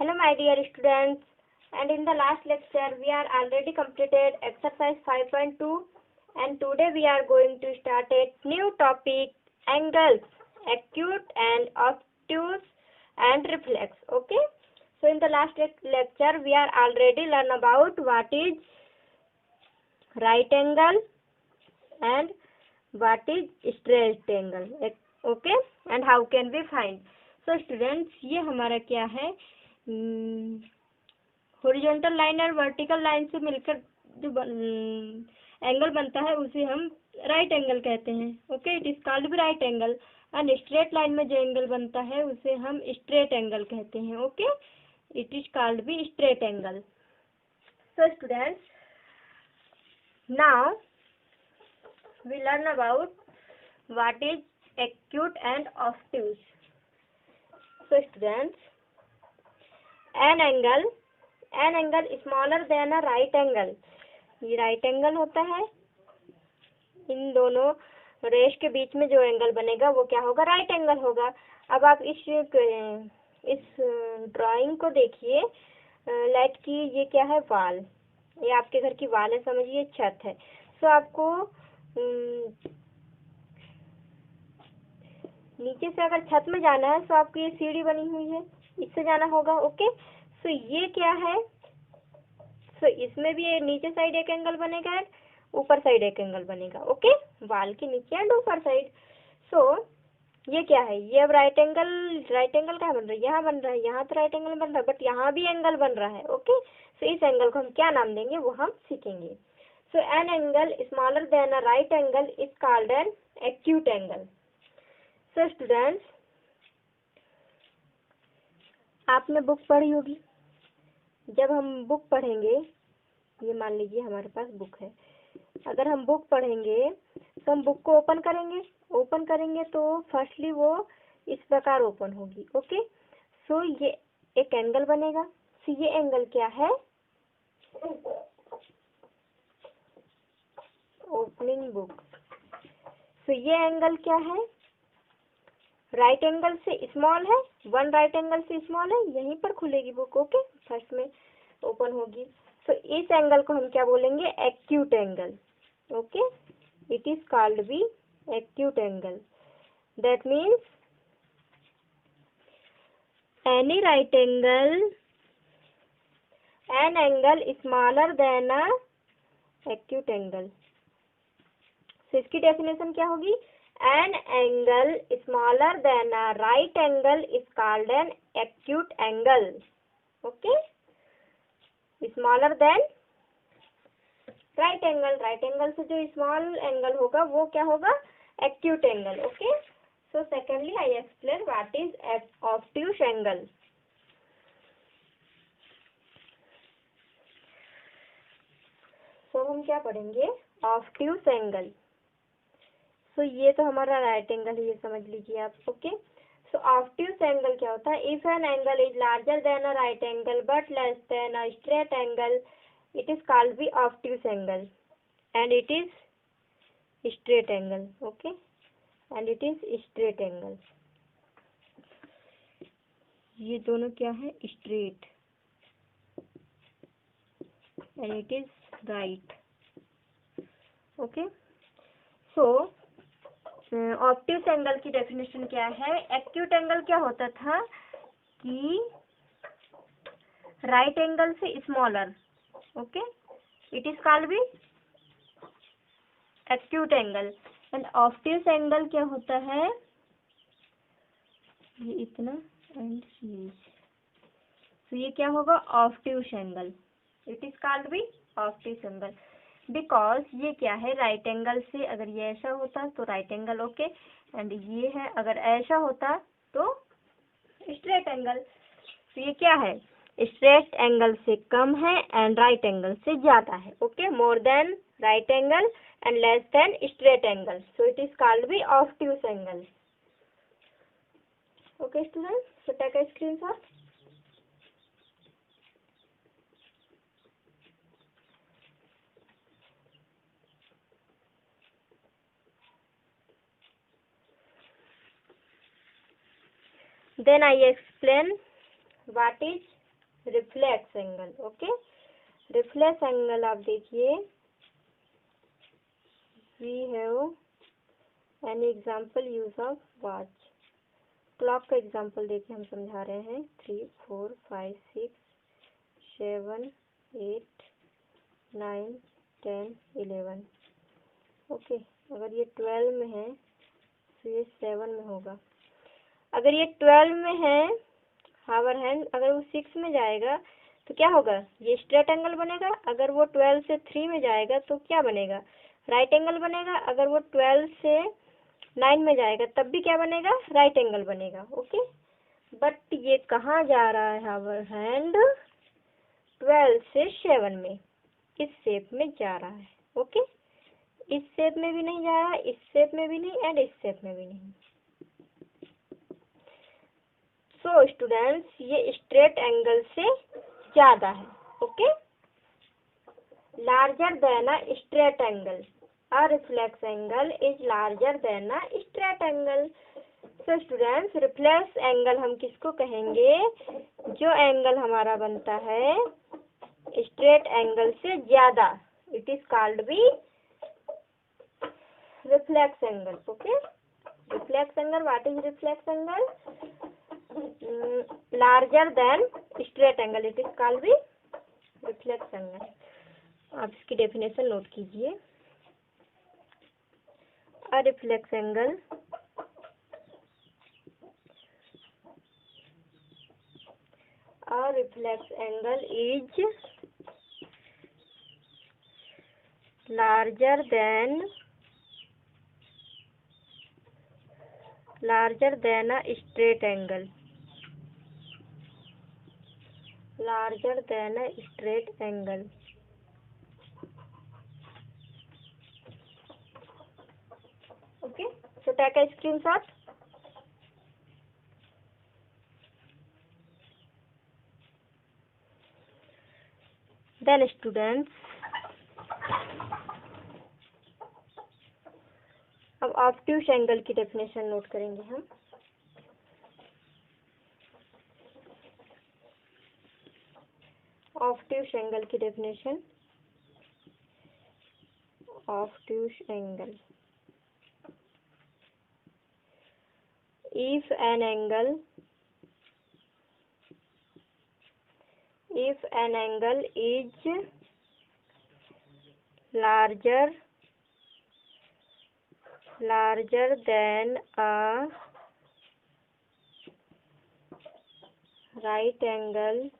Hello my dear students, and in the last lecture we are already completed exercise 5.2 and today we are going to start a new topic, angles, acute and obtuse and reflex. Okay, so in the last lecture we are already learn about what is right angle and what is straight angle. Okay, and how can we find. So students, ये हमारा क्या है, horizontal line और vertical line से मिलकर जो angle बनता है उसे हम राइट एंगल कहते हैं. ओके, इट इज कॉल्ड भी right angle. And straight line में जो एंगल बनता है उसे हम स्ट्रेट एंगल कहते हैं. ओके, इट इज कॉल्ड भी straight angle. So students, now we learn about what is acute and obtuse. So students, an angle smaller than a right angle. ये राइट एंगल होता है. इन दोनों रेश के बीच में जो एंगल बनेगा वो क्या होगा, राइट एंगल होगा. अब आप इस ड्राइंग को देखिए. लाइट की ये क्या है, वाल. ये आपके घर की वाल है, समझिए छत है. सो आपको नीचे से अगर छत में जाना है तो आपकी ये सीढ़ी बनी हुई है, इससे जाना होगा. ओके, सो ये क्या है, सो इसमें भी नीचे साइड एक एंगल बनेगा, ऊपर साइड एक एंगल बनेगा. ओके, वाल के नीचे एंड ऊपर साइड. सो ये क्या है, ये अब राइट एंगल कहाँ बन रहा है, यहाँ बन रहा है. यहाँ तो राइट एंगल बन रहा है बट यहाँ भी एंगल बन रहा है. ओके, सो इस एंगल को हम क्या नाम देंगे वो हम सीखेंगे. So an angle smaller than a right angle is called an acute angle. So students, आपने बुक पढ़ी होगी. जब हम बुक पढ़ेंगे, ये मान लीजिए हमारे पास बुक है. अगर हम बुक पढ़ेंगे तो हम बुक को ओपन करेंगे तो फर्स्टली वो इस प्रकार ओपन होगी. ओके, सो ये एक एंगल बनेगा. सो ये एंगल क्या है, ओपनिंग बुक. सो ये एंगल क्या है, राइट एंगल से स्मॉल है. वन राइट एंगल से स्मॉल है, यहीं पर खुलेगी बुक. ओके, फर्स्ट में ओपन होगी. सो इस एंगल को हम क्या बोलेंगे, acute angle. Okay, it is called be acute angle. That means any right angle an angle smaller than a acute angle. तो इसकी डेफिनेशन क्या होगी, an angle smaller than a right angle is called an acute angle. Okay, smaller than right angle से जो small angle होगा वो क्या होगा, acute angle. Okay, so secondly I explain what is obtuse angle. So हम क्या पढ़ेंगे, obtuse angle. सो ये तो हमारा राइट एंगल है, ये समझ लीजिए आप. ओके, सो ऑब्ट्यूस एंगल क्या होता है, if an angle is larger than a right angle but less than a straight angle it is called be obtuse angle and it is straight angle. Okay, and it is straight angle. ये दोनों क्या है, straight and it is right. Okay, so obtuse angle की definition क्या है. Acute angle क्या होता था कि राइट एंगल से smaller. Okay, it is called be acute angle. And obtuse angle क्या होता है, ये इतना एंड तो ये क्या होगा, obtuse angle. It is called be obtuse angle because ये क्या है, राइट एंगल से अगर ये ऐसा होता तो राइट एंगल. ओके, एंड ये है अगर ऐसा होता तो स्ट्रेट एंगल. तो ये क्या है, स्ट्रेट एंगल से कम है एंड राइट एंगल से ज्यादा है. Okay, more than right angle and less than straight angle. So it is called be obtuse angle. Okay students, so take a screenshot. Then I explain what is reflex angle. Okay, reflex angle आप देखिए, we have an example use of watch. Clock का example देखिए हम समझा रहे हैं, 3 4 5 6 7 8 9 10 11। Okay, अगर ये 12 में है तो ये 7 में होगा। अगर ये 12 में है हावर हैंड, अगर वो 6 में जाएगा तो क्या होगा, ये स्ट्रेट एंगल बनेगा। अगर वो 12 से 3 में जाएगा तो क्या बनेगा, राइट एंगल बनेगा। अगर वो 12 से 9 में जाएगा तब भी क्या बनेगा, राइट एंगल बनेगा। ओके, बट ये कहाँ जा रहा है हावर हैंड, 12 से 7 में, इस शेप में जा रहा है। ओके, इस शेप में भी नहीं जा रहा, इस शेप में भी नहीं, एंड इस शेप में भी नहीं। सो स्टूडेंट्स, ये स्ट्रेट एंगल से ज्यादा है। Okay, larger than a straight angle, a reflex angle is larger than a straight angle. So students, reflex angle हम किसको कहेंगे, जो एंगल हमारा बनता है स्ट्रेट एंगल से ज्यादा, it is called be reflex angle. Okay, reflex angle, what is reflex angle, larger than straight angle, it is called be reflex angle. आप इसकी डेफिनेशन नोट कीजिए। A reflex angle is larger than a straight angle, larger than a straight angle। Okay, so take a screenshot। Then students, अब obtuse angle की definition note करेंगे हम। Obtuse angle की definition, obtuse angle, if an angle is larger than a right angle,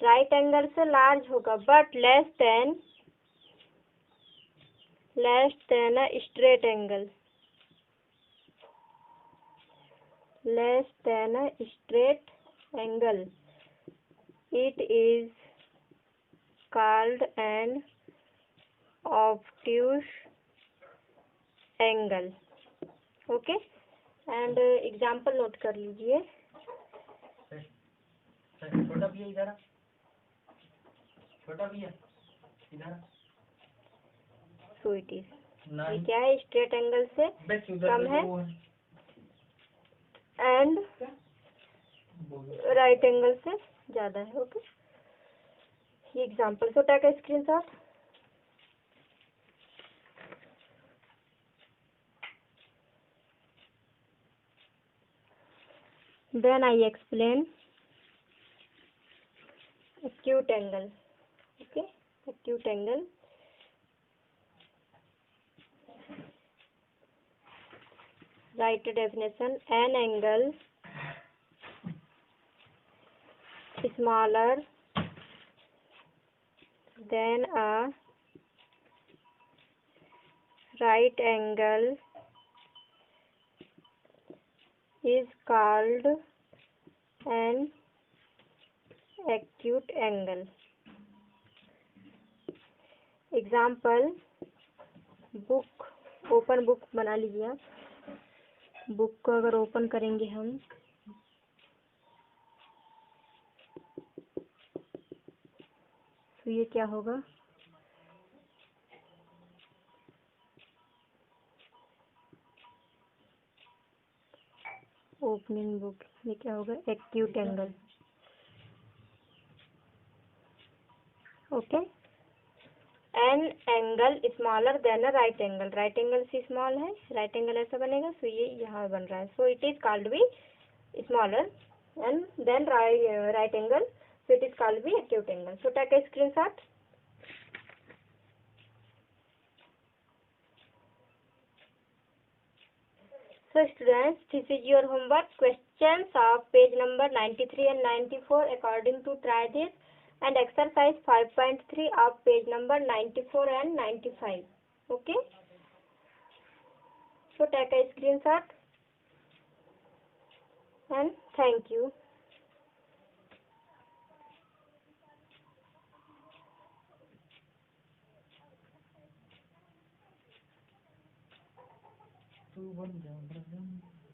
right angle से large होगा, but less than a straight angle, less than a straight angle, it is called an obtuse angle। Okay, and example note कर लीजिए। छोटा भी है इधर, छोटा भी है इधर। सो इट इज, ये क्या है, स्ट्रेट एंगल से कम है एंड राइट एंगल से ज्यादा है। ओके, ये example, so take a screenshot. Then I explain acute angle। Okay, acute angle, write a definition, an angle smaller than a right angle is called an acute angle। Example, book, open book बना लीजिए आप। Book को अगर open करेंगे हम, तो ये क्या होगा, ओपनिंग बुक, ये क्या होगा, acute angle. Okay, an angle smaller than a right angle, right angle से स्मॉल है, राइट एंगल ऐसा बनेगा, सो ये यहाँ बन रहा है, so it is called be smaller and then right angle, so it is called be acute angle. So take a screenshot. So students, this is your homework questions of page number 93 and 94 according to try this, and exercise 5.3 of page number 94 and 95. Okay, so take a screenshot and thank you. तो बन गया।